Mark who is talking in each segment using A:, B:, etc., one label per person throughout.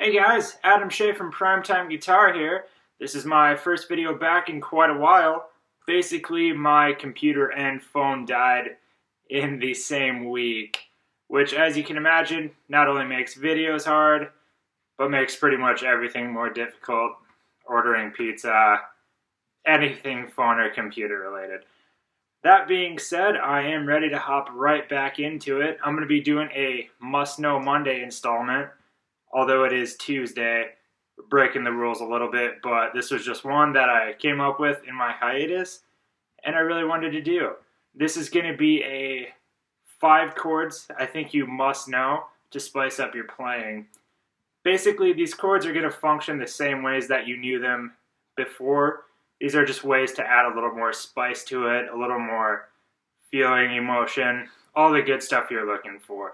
A: Hey guys, Adam Shea from Primetime Guitar here. This is my first video back in quite a while. Basically, my computer and phone died in the same week, which, as you can imagine, not only makes videos hard, but makes pretty much everything more difficult. Ordering pizza, anything phone or computer related. That being said, I am ready to hop right back into it. I'm going to be doing a Must Know Monday installment. Although it is Tuesday, breaking the rules a little bit, but this was just one that I came up with in my hiatus, and I really wanted to do. This is going to be a 5 chords I think you must know to spice up your playing. Basically, these chords are going to function the same ways that you knew them before. These are just ways to add a little more spice to it, a little more feeling, emotion, all the good stuff you're looking for.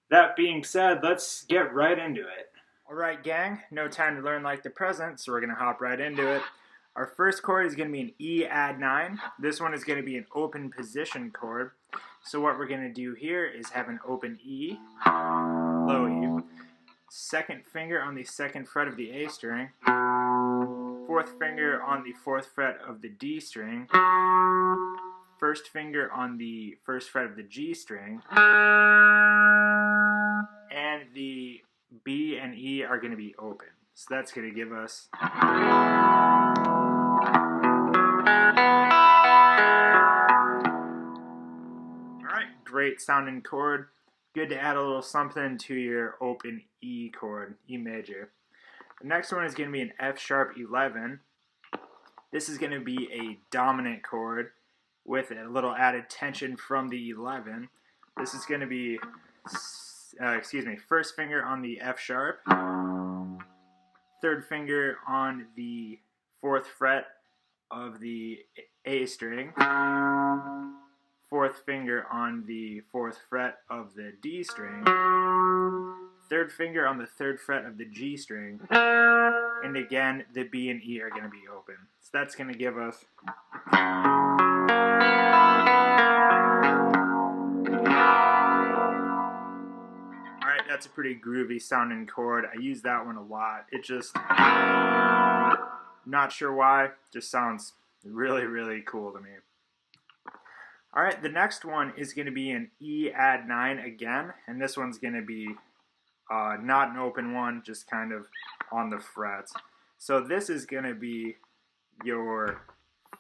A: That being said, let's get right into it. Alright gang, no time to learn like the present, so we're going to hop right into it. Our first chord is going to be an E add 9. This one is going to be an open position chord. So what we're going to do here is have an open E, low E, second finger on the second fret of the A string, fourth finger on the fourth fret of the D string, first finger on the first fret of the G string, and the B and E are going to be open. So that's going to give us alright, great sounding chord. Good to add a little something to your open E chord, E major. The next one is going to be an F sharp 11. This is going to be a dominant chord with a little added tension from the 11. This is going to be first finger on the F sharp, third finger on the fourth fret of the A string, fourth finger on the fourth fret of the D string, third finger on the third fret of the G string, and again the B and E are going to be open. So that's going to give us that's a pretty groovy sounding chord. I use that one a lot. It just, not sure why, just sounds really, really cool to me. Alright, the next one is going to be an E add 9 again, and this one's going to be not an open one, just kind of on the frets. So this is going to be your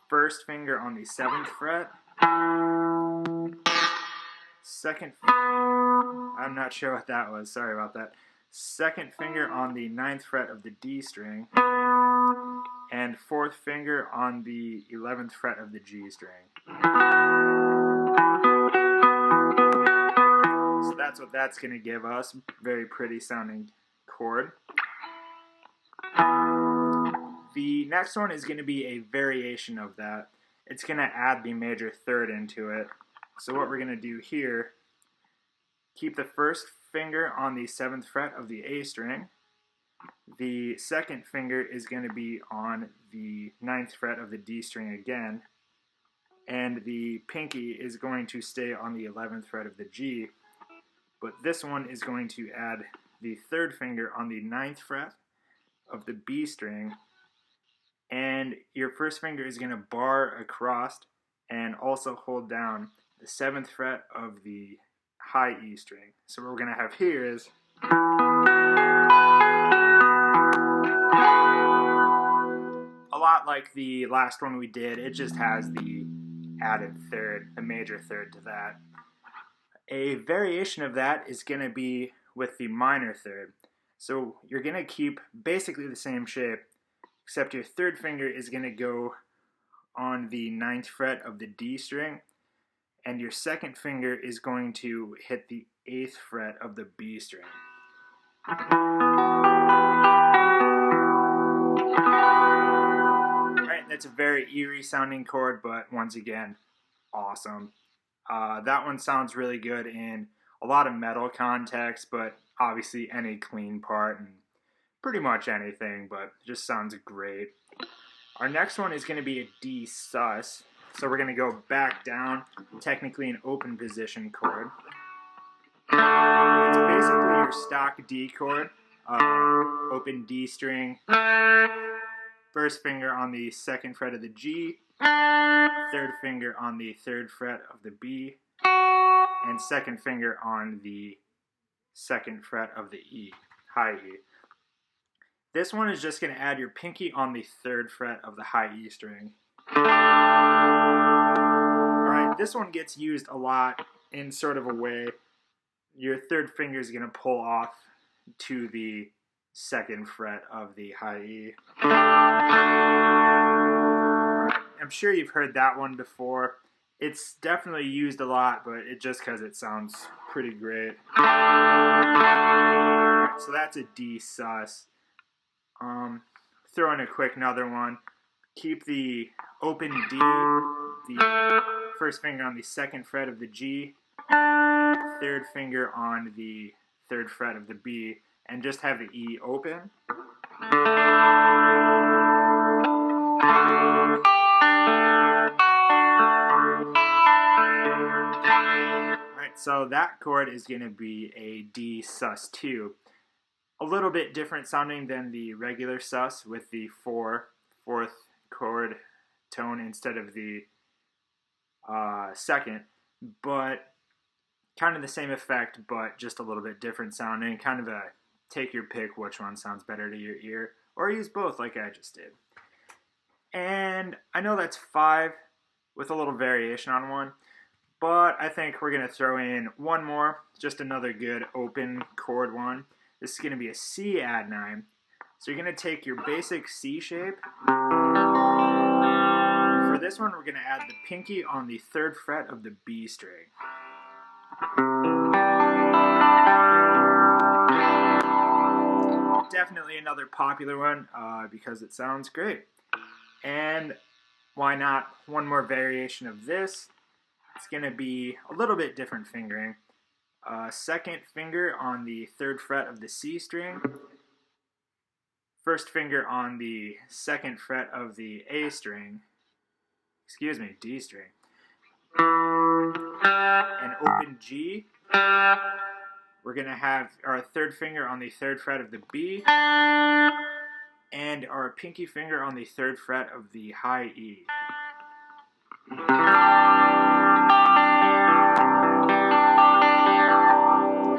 A: first finger on the 7th fret, second, I'm not sure what that was, sorry about that. Second finger on the 9th fret of the D string, and fourth finger on the 11th fret of the G string. So that's what that's going to give us. Very pretty sounding chord. The next one is going to be a variation of that. It's going to add the major third into it. So what we're going to do here, keep the first finger on the 7th fret of the A string. The second finger is going to be on the 9th fret of the D string again. And the pinky is going to stay on the 11th fret of the G. But this one is going to add the third finger on the 9th fret of the B string. And your first finger is going to bar across and also hold down the 7th fret of the high E string. So what we're going to have here is a lot like the last one we did. It just has the added third, the major third to that. A variation of that is going to be with the minor third. So you're going to keep basically the same shape, except your third finger is going to go on the 9th fret of the D string, and your second finger is going to hit the 8th fret of the B string. Alright, that's a very eerie sounding chord, but once again, awesome. That one sounds really good in a lot of metal contexts, but obviously any clean part and pretty much anything, but it just sounds great. Our next one is going to be a D sus. So we're going to go back down, technically an open position chord. It's basically your stock D chord, open D string, first finger on the second fret of the G, third finger on the third fret of the B, and second finger on the second fret of the E, high E. This one is just going to add your pinky on the third fret of the high E string. Alright, this one gets used a lot in sort of a way. Your third finger is going to pull off to the second fret of the high E. Alright, I'm sure you've heard that one before. It's definitely used a lot, but it just because it sounds pretty great. Alright, so that's a D sus. Throw in a quick another one. Keep the open D, the first finger on the second fret of the G, third finger on the third fret of the B, and just have the E open. Alright, so that chord is going to be a D sus 2. A little bit different sounding than the regular sus with the fourth chord tone instead of the second, but kind of the same effect, but just a little bit different sounding. Kind of a take your pick which one sounds better to your ear, or use both like I just did. And I know that's 5 with a little variation on one, but I think we're going to throw in one more, just another good open chord one. This is going to be a C add 9. So you're going to take your basic C shape. And for this one, we're going to add the pinky on the third fret of the B string. Definitely another popular one because it sounds great. And why not one more variation of this? It's going to be a little bit different fingering. Second finger on the third fret of the C string, first finger on the second fret of the D string, and open G. We're going to have our third finger on the third fret of the B, and our pinky finger on the third fret of the high E.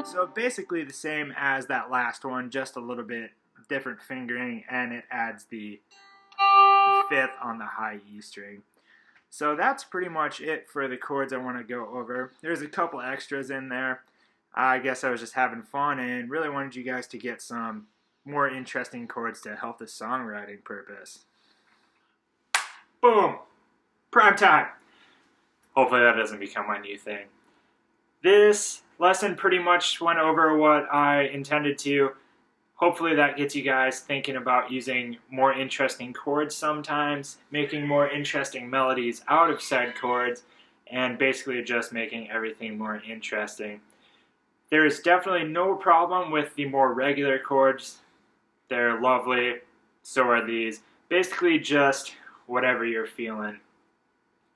A: So basically the same as that last one, just a little bit different fingering, and it adds the fifth on the high E string. So that's pretty much it for the chords I want to go over. There's a couple extras in there. I guess I was just having fun and really wanted you guys to get some more interesting chords to help the songwriting purpose. Boom! Prime time! Hopefully that doesn't become my new thing. This lesson pretty much went over what I intended to. Hopefully that gets you guys thinking about using more interesting chords sometimes, making more interesting melodies out of said chords, and basically just making everything more interesting. There is definitely no problem with the more regular chords. They're lovely, so are these. Basically just whatever you're feeling.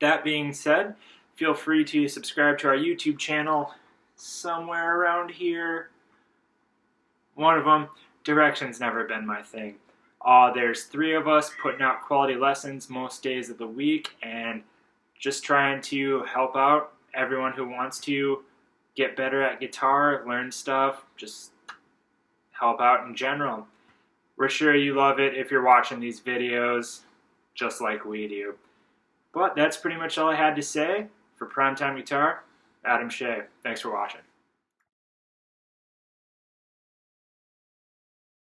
A: That being said, feel free to subscribe to our YouTube channel somewhere around here. One of them. Direction's never been my thing. There's 3 of us putting out quality lessons most days of the week and just trying to help out everyone who wants to get better at guitar, learn stuff, just help out in general. We're sure you love it if you're watching these videos just like we do. But that's pretty much all I had to say. For Primetime Guitar, Shea. Thanks for watching.